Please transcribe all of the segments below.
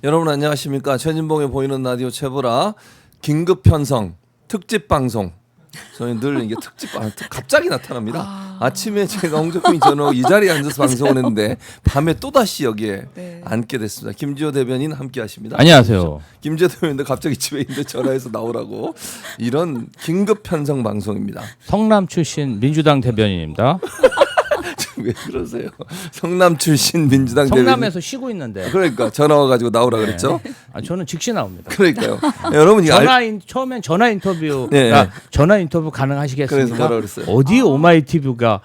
여러분 안녕하십니까? 최진봉의 보이는 라디오 최보라 긴급 편성 특집 방송. 저희 늘 이게 갑자기 나타납니다. 아침에 제가 홍정민 전화고 이 자리에 앉아서 방송을 했는데 밤에 또 다시 여기에 앉게 됐습니다. 김지호 대변인 함께하십니다. 안녕하세요. 김지호 대변인도 갑자기 집에 있는데 전화해서 나오라고 이런 긴급 편성 방송입니다. 성남 출신 민주당 대변인입니다. 왜 그러세요? 성남 출신 민주당 성남에서 쉬고 있는데. 그러니까 전화 와가지고 나오라 그랬죠. 저는 즉시 나옵니다. 그러니까요. 여러분 처음엔 전화 인터뷰 네. 전화 인터뷰 가능하시겠습니까? 그래서 뭐라 그랬어요? 어디 오마이TV가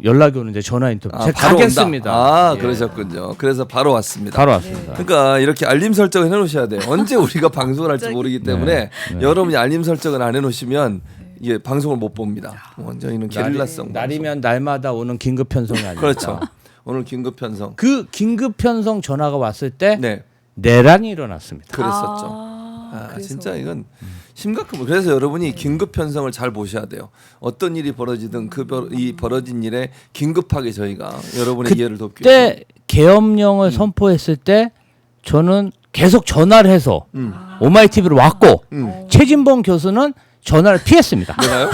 연락이 오는데 전화 인터뷰 제가 바로 가겠습니다. 예. 그러셨군요. 그래서 바로 왔습니다. 바로 왔습니다. 그러니까 이렇게 알림 설정을 해놓으셔야 돼요. 언제 우리가 방송을 할지 모르기 때문에 여러분이 알림 설정을 안 해놓으시면 이게 방송을 못 봅니다. 저희는 게릴라성 날이면 날마다 오는 긴급 편성이 아닙니다. 그렇죠. 오늘 긴급 편성. 그 긴급 편성 전화가 왔을 때 네. 내란이 일어났습니다. 그랬었죠. 진짜 이건 심각한. 그래서 여러분이 긴급 편성을 잘 보셔야 돼요. 어떤 일이 벌어지든 이 벌어진 일에 긴급하게 저희가 여러분의 이해를 돕기 위해서. 그때 계엄령을 선포했을 때 저는 계속 전화를 해서 오마이TV로 왔고 최진봉 교수는 전화를 피했습니다. 내가요?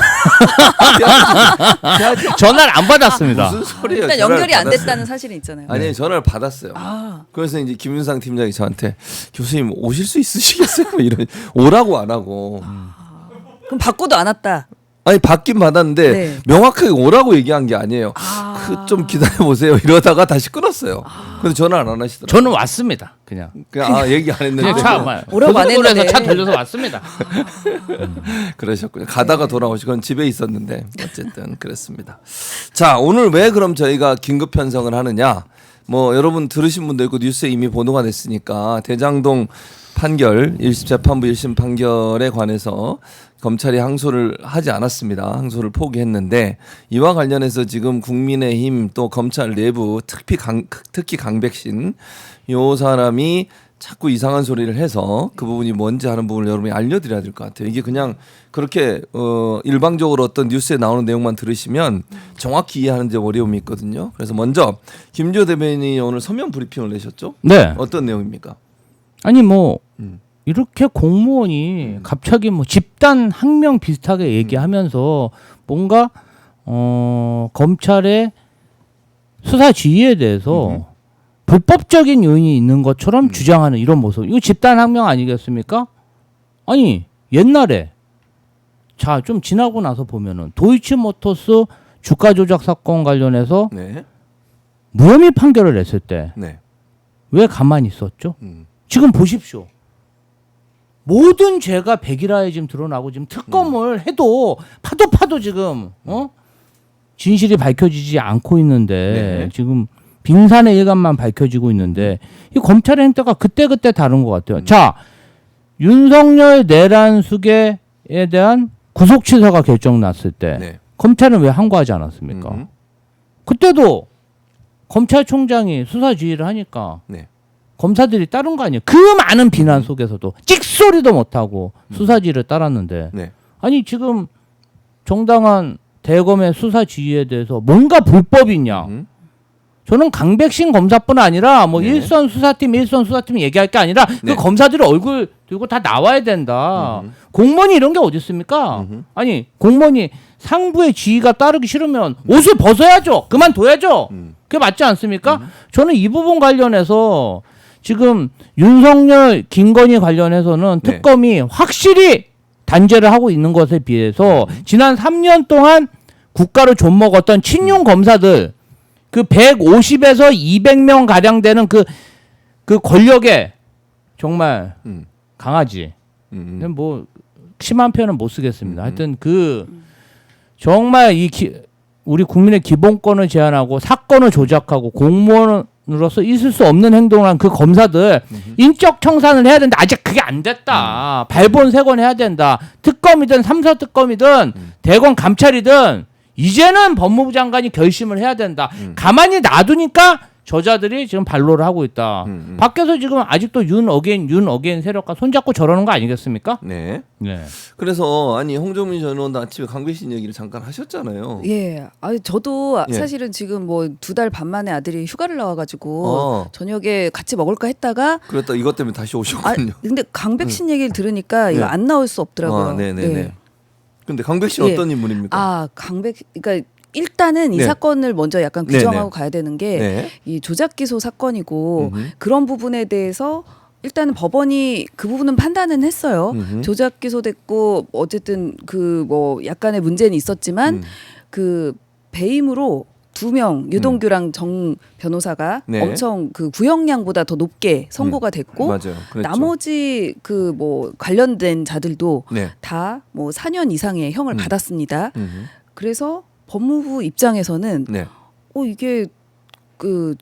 전화를 안 받았습니다. 무슨 소리예요? 일단 연결이 안 됐다는 사실은 있잖아요. 아니 전화를 받았어요. 그래서 이제 김윤상 팀장이 저한테 교수님 오실 수 있으시겠어요? 이런 오라고 안 하고. 그럼 받고도 안 왔다. 아니 받긴 받았는데 네. 명확하게 오라고 얘기한 게 아니에요. 좀 기다려 보세요. 이러다가 다시 끊었어요. 근데 전화를 안 하시더라고요. 저는 왔습니다. 그냥 얘기 안 했는데 그냥 차 오라고 안 했는데. 고속도로에서 차 돌려서 왔습니다. 그러셨군요. 가다가 돌아오시고 그건 집에 있었는데 어쨌든 그랬습니다. 자, 오늘 왜 그럼 저희가 긴급 편성을 하느냐? 뭐 여러분 들으신 분도 있고 뉴스에 이미 보도가 됐으니까 대장동 판결 1심 재판부 1심 판결에 관해서 검찰이 항소를 하지 않았습니다. 항소를 포기했는데 이와 관련해서 지금 국민의힘 또 검찰 내부 특히 강백신 요 사람이 자꾸 이상한 소리를 해서 그 부분이 뭔지 하는 부분을 여러분이 알려드려야 될 것 같아요. 이게 그냥 그렇게 일방적으로 어떤 뉴스에 나오는 내용만 들으시면 정확히 이해하는 데 어려움이 있거든요. 그래서 먼저 김지호 대변인이 오늘 서면 브리핑을 내셨죠? 네. 어떤 내용입니까? 아니 뭐 이렇게 공무원이 갑자기 뭐 집단 항명 비슷하게 얘기하면서 뭔가 검찰의 수사 지휘에 대해서 불법적인 요인이 있는 것처럼 주장하는 이런 모습. 이거 집단 항명 아니겠습니까? 아니 옛날에 자 좀 지나고 나서 보면은 도이치모터스 주가 조작 사건 관련해서 네. 무혐의 판결을 냈을 때 왜 네. 가만히 있었죠? 지금 보십시오. 모든 죄가 백일화에 지금 드러나고 지금 특검을 해도 파도 지금 진실이 밝혀지지 않고 있는데 지금 빙산의 일감만 밝혀지고 있는데 이 검찰의 행태가 그때 다른 것 같아요. 자, 윤석열 내란 수계에 대한 구속 취소가 결정 났을 때 검찰은 왜 항고하지 않았습니까? 그때도 검찰총장이 수사 지휘를 하니까 검사들이 따른 거 아니에요. 그 많은 비난 속에서도 찍소리도 못하고 수사지를 따랐는데 아니 지금 정당한 대검의 수사 지휘에 대해서 뭔가 불법이 있냐. 저는 강백신 검사뿐 아니라 뭐 일선 수사팀 얘기할 게 아니라 그 검사들이 얼굴 들고 다 나와야 된다. 공무원이 이런 게 어디 있습니까? 아니 공무원이 상부의 지휘가 따르기 싫으면 옷을 벗어야죠. 그만둬야죠. 그게 맞지 않습니까? 저는 이 부분 관련해서 지금 윤석열, 김건희 관련해서는 특검이 확실히 단죄를 하고 있는 것에 비해서 지난 3년 동안 국가를 좀먹었던 친윤 검사들 그 150에서 200명 가량 되는 그 권력에 정말 강하지. 뭐 심한 표현은 못 쓰겠습니다. 하여튼 정말 우리 국민의 기본권을 제한하고 사건을 조작하고 공무원으로서 있을 수 없는 행동을 한 그 검사들 인적 청산을 해야 된다. 아직 그게 안 됐다. 발본색원 해야 된다. 특검이든 삼사특검이든 대검 감찰이든 이제는 법무부 장관이 결심을 해야 된다. 가만히 놔두니까 저자들이 지금 반로를 하고 있다. 밖에서 지금 아직도 윤 어게인 세력과 손잡고 저러는 거 아니겠습니까? 네. 네. 그래서 아니 홍정민 전 의원도 아침에 강배신 얘기를 잠깐 하셨잖아요. 예. 아 저도 예. 사실은 지금 뭐 2달 반 만에 아들이 휴가를 나와가지고 어. 저녁에 같이 먹을까 했다가 그랬다 이것 때문에 다시 아 오셨군요. 근데 강백신 얘기를 들으니까 이거 네. 안 나올 수 없더라고요. 아, 네네네. 네. 근데 강백신 예. 어떤 인물입니까? 아 그러니까 일단은 이 네. 사건을 먼저 약간 네네. 규정하고 가야 되는 게 네. 이 조작 기소 사건이고 음흠. 그런 부분에 대해서 일단은 법원이 그 부분은 판단은 했어요. 음흠. 조작 기소됐고 어쨌든 그 뭐 약간의 문제는 있었지만 그 배임으로 2명 유동규랑 정 변호사가 네. 엄청 그 구형량보다 더 높게 선고가 됐고 맞아요. 그랬죠. 나머지 그 뭐 관련된 자들도 네. 다 뭐 4년 이상의 형을 받았습니다. 음흠. 그래서 법무부 입장에서는 네. 이게 그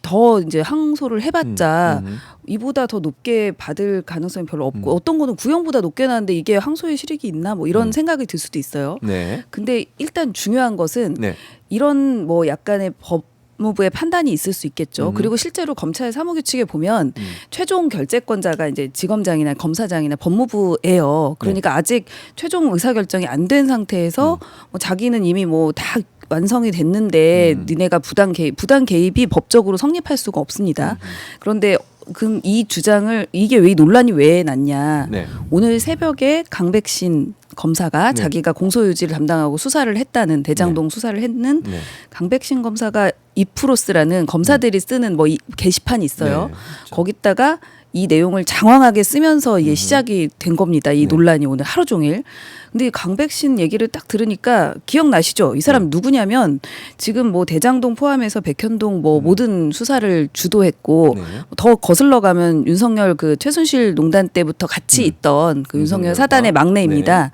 더 이제 항소를 해봤자 이보다 더 높게 받을 가능성이 별로 없고 어떤 거는 구형보다 높게 나왔는데 이게 항소의 실익이 있나 뭐 이런 생각이 들 수도 있어요. 네. 근데 일단 중요한 것은 네. 이런 뭐 약간의 법무부의 판단이 있을 수 있겠죠. 그리고 실제로 검찰 사무규칙에 보면 최종 결재권자가 이제 지검장이나 검사장이나 법무부예요. 그러니까 아직 최종 의사결정이 안 된 상태에서 뭐 자기는 이미 뭐 다 완성이 됐는데 니네가 부당 개입이 법적으로 성립할 수가 없습니다. 그런데 그럼 이 주장을 이게 왜 이 논란이 왜 났냐? 네. 오늘 새벽에 강백신 검사가 네. 자기가 공소유지를 담당하고 수사를 했다는 대장동 수사를 했는 네. 강백신 검사가 이프로스라는 검사들이 쓰는 뭐 게시판이 있어요. 네, 그렇죠. 거기다가 이 내용을 장황하게 쓰면서 이게 시작이 된 겁니다. 이 네. 논란이 오늘 하루 종일. 근데 이 강백신 얘기를 딱 들으니까 기억나시죠? 이 사람 누구냐면 지금 뭐 대장동 포함해서 백현동 뭐 모든 수사를 주도했고 네. 더 거슬러 가면 윤석열 그 최순실 농단 때부터 같이 있던 그 윤석열 윤석열과. 사단의 막내입니다.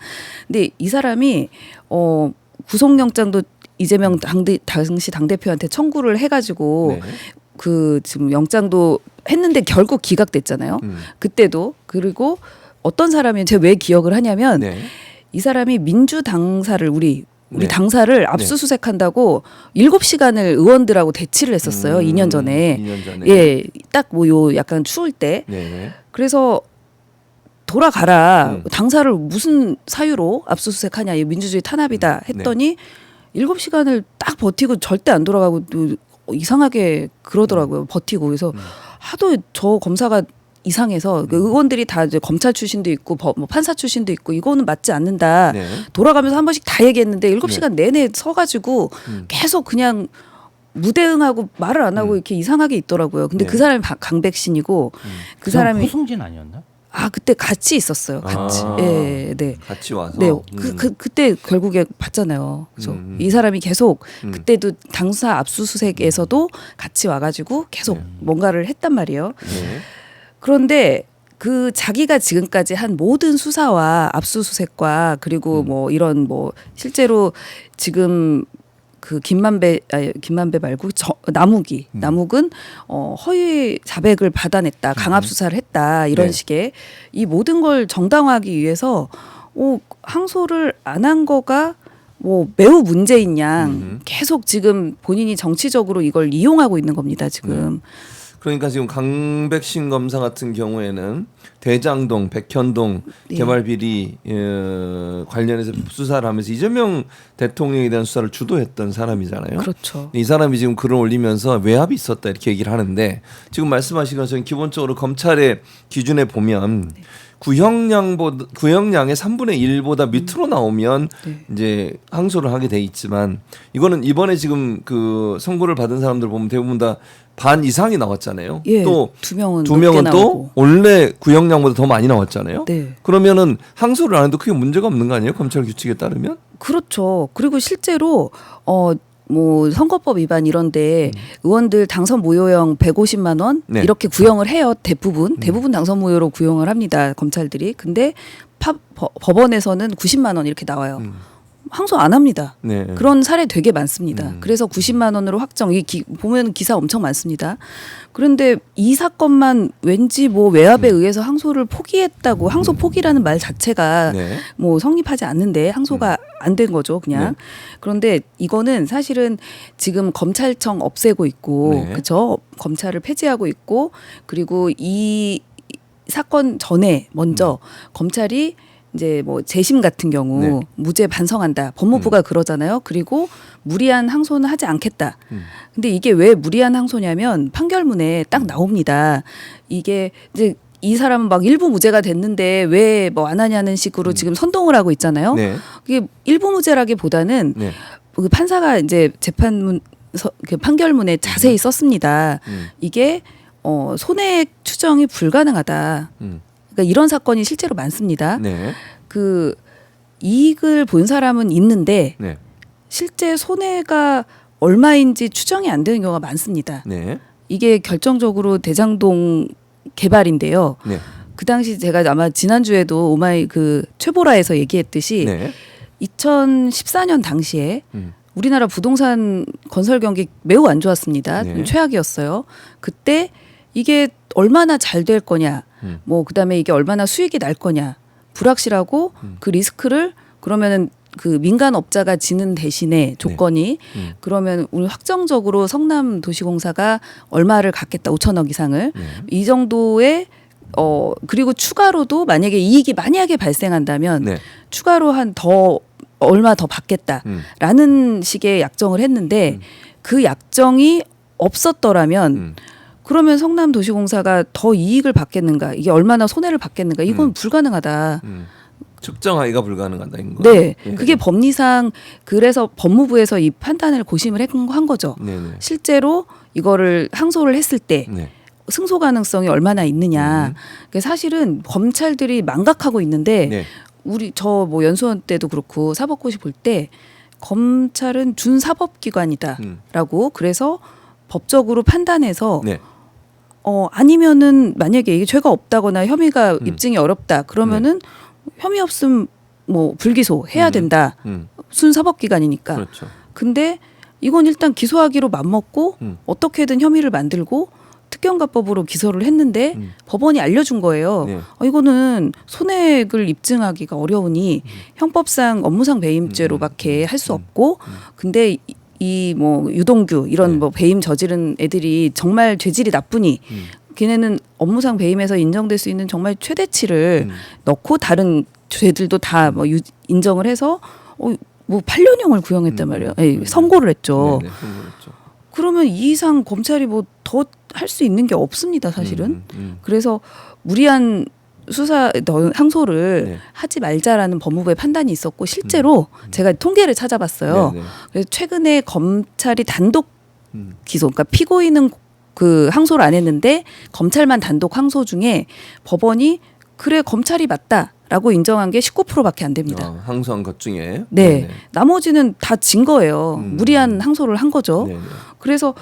근데 이 사람이 구속영장도 이재명 당시 당대표한테 청구를 해가지고 네. 그 지금 영장도 했는데 결국 기각됐잖아요. 그때도. 그리고 어떤 사람이 제가 왜 기억을 하냐면 네. 이 사람이 민주당사를 우리 네. 당사를 압수수색한다고 7시간을 의원들하고 대치를 했었어요. 2년 전에. 2년 전에. 예, 딱 뭐 요 약간 추울 때. 네. 그래서 돌아가라. 당사를 무슨 사유로 압수수색하냐. 이 민주주의 탄압이다 했더니 7시간을 딱 버티고 절대 안 돌아가고 또 이상하게 그러더라고요. 버티고. 그래서 하도 저 검사가 이상해서 그 의원들이 다 이제 검찰 출신도 있고 뭐 판사 출신도 있고 이거는 맞지 않는다. 네. 돌아가면서 한 번씩 다 얘기했는데 7시간 내내 서가지고 계속 그냥 무대응하고 말을 안 하고 이렇게 이상하게 있더라고요. 근데 네. 그 사람이 강백신이고 그 사람이 호승진 아니었나? 그때 같이 있었어요. 같이. 아. 예, 네. 같이 와서. 네, 그때 결국에 봤잖아요. 그래서 이 사람이 계속 그때도 당사 압수수색에서도 같이 와가지고 계속 뭔가를 했단 말이에요. 네. 그런데 그 자기가 지금까지 한 모든 수사와 압수수색과 그리고 뭐 이런 뭐 실제로 지금 그 김만배 말고 남욱은 허위 자백을 받아냈다, 강압 수사를 했다 이런 네. 식의 이 모든 걸 정당화하기 위해서 항소를 안 한 거가 뭐 매우 문제인 양 계속 지금 본인이 정치적으로 이걸 이용하고 있는 겁니다 지금. 그러니까 지금 강백신 검사 같은 경우에는 대장동, 백현동 네. 개발 비리 관련해서 수사를 하면서 이재명 대통령에 대한 수사를 주도했던 사람이잖아요. 그렇죠. 이 사람이 지금 글을 올리면서 외압이 있었다 이렇게 얘기를 하는데 지금 말씀하신 것처럼 기본적으로 검찰의 기준에 보면 구형량의 3분의 1보다 밑으로 나오면 이제 항소를 하게 돼 있지만 이거는 이번에 지금 그 선고를 받은 사람들 보면 대부분 다 반 이상이 나왔잖아요. 예, 또 두 명은 두 명은 높게 또 나오고. 원래 구형량보다 더 많이 나왔잖아요. 네. 그러면은 항소를 안 해도 크게 문제가 없는 거 아니에요? 검찰 규칙에 따르면? 그렇죠. 그리고 실제로 뭐 선거법 위반 이런데 의원들 당선 무효형 150만 원 네. 이렇게 구형을 해요. 대부분 당선 무효로 구형을 합니다. 검찰들이. 근데 법원에서는 90만 원 이렇게 나와요. 항소 안 합니다. 네. 그런 사례 되게 많습니다. 그래서 90만 원으로 확정. 보면 기사 엄청 많습니다. 그런데 이 사건만 왠지 뭐 외압에 의해서 항소를 포기했다고 항소 포기라는 말 자체가 네. 뭐 성립하지 않는데 항소가 안 된 거죠, 그냥. 네. 그런데 이거는 사실은 지금 검찰청 없애고 있고, 네. 그렇죠? 검찰을 폐지하고 있고, 그리고 이 사건 전에 먼저 검찰이 이제 뭐 재심 같은 경우 네. 무죄 반성한다. 법무부가 그러잖아요. 그리고 무리한 항소는 하지 않겠다. 근데 이게 왜 무리한 항소냐면 판결문에 딱 나옵니다. 이게 이제 이 사람은 막 일부 무죄가 됐는데 왜 뭐 안 하냐는 식으로 지금 선동을 하고 있잖아요. 네. 이게 일부 무죄라기보다는 네. 그 판사가 이제 재판문 그 판결문에 자세히 썼습니다. 이게 손해액 추정이 불가능하다. 그러니까 이런 사건이 실제로 많습니다. 네. 그 이익을 본 사람은 있는데 네. 실제 손해가 얼마인지 추정이 안 되는 경우가 많습니다. 네. 이게 결정적으로 대장동 개발인데요. 네. 그 당시 제가 아마 지난주에도 오마이 그 최보라에서 얘기했듯이 네. 2014년 당시에 우리나라 부동산 건설 경기 매우 안 좋았습니다. 네. 최악이었어요. 그때 이게 얼마나 잘 될 거냐, 뭐 그다음에 이게 얼마나 수익이 날 거냐 불확실하고 그 리스크를 그러면은 그 민간업자가 지는 대신에 조건이 그러면 우리 확정적으로 성남도시공사가 얼마를 갖겠다 5천억 이상을 이 정도의 그리고 추가로도 만약에 이익이 만약에 발생한다면 네. 추가로 한 더 얼마 더 받겠다라는 식의 약정을 했는데 그 약정이 없었더라면 그러면 성남도시공사가 더 이익을 받겠는가 이게 얼마나 손해를 받겠는가 이건 불가능하다. 측정하기가 불가능하다 인 거. 네, 예. 그게 법리상 그래서 법무부에서 이 판단을 고심을 한 거죠. 네네. 실제로 이거를 항소를 했을 때 네. 승소 가능성이 얼마나 있느냐. 그러니까 사실은 검찰들이 망각하고 있는데 네. 우리 저 뭐 연수원 때도 그렇고 사법고시 볼 때 검찰은 준사법기관이다라고 그래서 법적으로 판단해서 네. 아니면은 만약에 이게 죄가 없다거나 혐의가 입증이 어렵다 그러면은 혐의 없음 뭐 불기소 해야 된다. 순사법기관이니까. 그렇죠. 근데 이건 일단 기소하기로 맘먹고 어떻게든 혐의를 만들고 특경가법으로 기소를 했는데 법원이 알려준 거예요. 네. 이거는 손해액을 입증하기가 어려우니 형법상 업무상 배임죄로밖에 할 수 없고 근데 이 뭐 유동규 이런 네. 뭐 배임 저지른 애들이 정말 죄질이 나쁘니 걔네는 업무상 배임에서 인정될 수 있는 정말 최대치를 넣고 다른 죄들도 다 뭐 인정을 해서 뭐 8년형을 구형했단 말이에요. 선고를 했죠. 네네. 그렇죠. 그러면 이 이상 검찰이 뭐 더 할 수 있는 게 없습니다, 사실은. 그래서 무리한 수사 항소를 네. 하지 말자라는 법무부의 판단이 있었고 실제로 제가 통계를 찾아봤어요. 네네. 그래서 최근에 검찰이 단독 기소, 그러니까 피고인은 그 항소를 안 했는데 검찰만 단독 항소 중에 법원이 그래 검찰이 맞다라고 인정한 게 19%밖에 안 됩니다. 항소한 것 중에. 네, 네네. 나머지는 다 진 거예요. 무리한 항소를 한 거죠. 네네. 그래서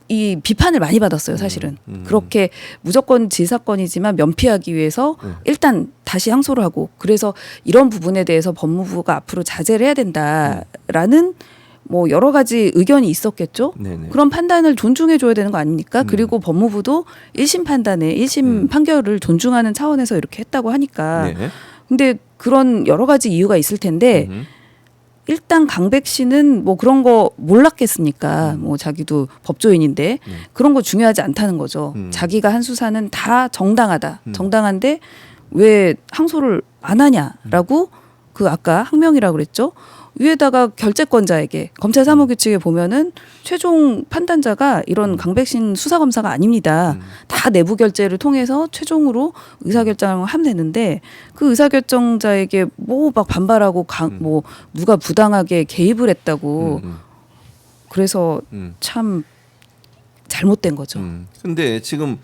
이 비판을 많이 받았어요, 사실은. 그렇게 무조건 지사건이지만 면피하기 위해서 일단 다시 항소를 하고 그래서 이런 부분에 대해서 법무부가 앞으로 자제를 해야 된다라는 뭐 여러 가지 의견이 있었겠죠. 네네. 그런 판단을 존중해 줘야 되는 거 아닙니까? 그리고 법무부도 1심 판단에 1심 판결을 존중하는 차원에서 이렇게 했다고 하니까. 네. 근데 그런 여러 가지 이유가 있을 텐데 일단 강백 씨는 뭐 그런 거 몰랐겠습니까? 뭐 자기도 법조인인데 그런 거 중요하지 않다는 거죠. 자기가 한 수사는 다 정당하다. 정당한데 왜 항소를 안 하냐라고 그 아까 항명이라고 그랬죠. 위에다가 결재권자에게 검찰 사무규칙에 보면은 최종 판단자가 이런 강백신 수사검사가 아닙니다. 다 내부 결재를 통해서 최종으로 의사결정을 하면 되는데 그 의사결정자에게 뭐 막 반발하고 뭐 누가 부당하게 개입을 했다고 그래서 참 잘못된 거죠. 근데 지금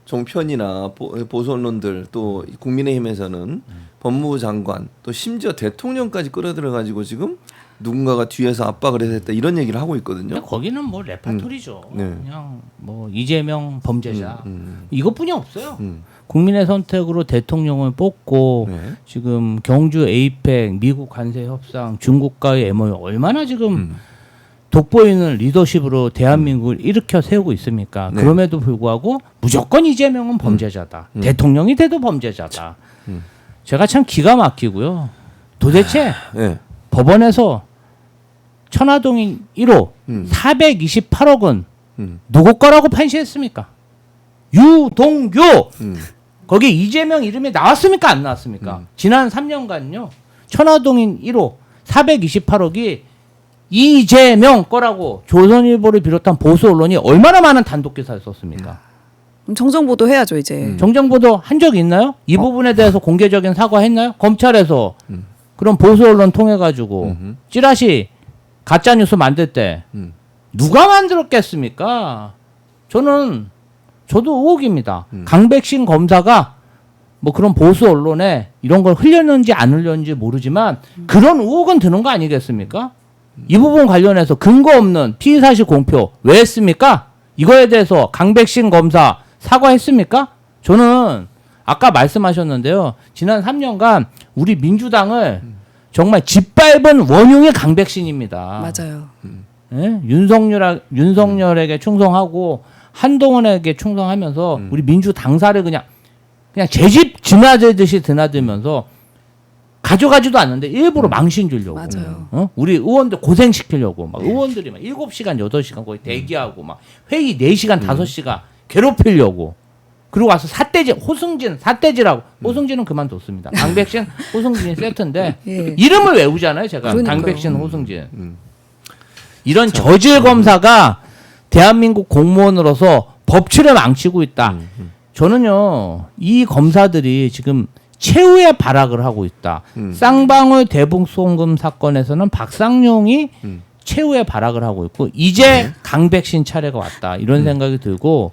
종편이나 보수 언론들 또 국민의힘에서는 법무부 장관 또 심지어 대통령까지 끌어들여 가지고 지금 누군가가 뒤에서 압박을 해서 했다 이런 얘기를 하고 있거든요. 근데 거기는 뭐 레파토리죠. 네. 그냥 뭐 이재명 범죄자 이것뿐이 없어요. 국민의 선택으로 대통령을 뽑고 네. 지금 경주 에이펙, 미국 관세 협상, 중국과의 MOU 얼마나 지금 돋보이는 리더십으로 대한민국을 일으켜 세우고 있습니까? 네. 그럼에도 불구하고 무조건 이재명은 범죄자다. 대통령이 돼도 범죄자다. 제가 참 기가 막히고요. 도대체 네. 법원에서 천화동인 1호 428억 원 누구 거라고 판시했습니까? 유동규 거기에 이재명 이름이 나왔습니까? 안 나왔습니까? 지난 3년간요. 천화동인 1호 428억이 이재명 거라고 조선일보를 비롯한 보수 언론이 얼마나 많은 단독 기사를 썼습니까? 정정 보도해야죠 이제. 정정 보도 한 적이 있나요? 이 부분에 대해서 공개적인 사과했나요? 검찰에서 그런 보수 언론 통해 가지고 찌라시 가짜 뉴스 만들 때 누가 만들었겠습니까? 저도 의혹입니다. 강백신 검사가 뭐 그런 보수 언론에 이런 걸 흘렸는지 안 흘렸는지 모르지만 그런 의혹은 드는 거 아니겠습니까? 이 부분 관련해서 근거 없는 피의 사실 공표 왜 했습니까? 이거에 대해서 강백신 검사 사과했습니까? 저는 아까 말씀하셨는데요. 지난 3년간 우리 민주당을 정말 짓밟은 원흉이 강백신입니다. 맞아요. 예? 윤석열에게 충성하고 한동훈에게 충성하면서 우리 민주 당사를 그냥 제 집 드나들듯이 드나들면서 가져가지도 않는데 일부러 망신 주려고. 맞아요. 우리 의원들 고생시키려고 막 의원들이 막 7시간 8시간 거의 대기하고 막 회의 4시간 5시간 괴롭히려고. 그리고 와서 호승진 사태지라고. 호승진은 그만뒀습니다. 강백신 호승진이 세트인데 예. 이름을 외우잖아요. 제가 그러니까요. 강백신 호승진. 이런 저질 검사가 대한민국 공무원으로서 법치를 망치고 있다. 저는요 이 검사들이 지금 최후의 발악을 하고 있다. 쌍방울 대북송금 사건에서는 박상용이 최후의 발악을 하고 있고 이제 강백신 차례가 왔다. 이런 생각이 들고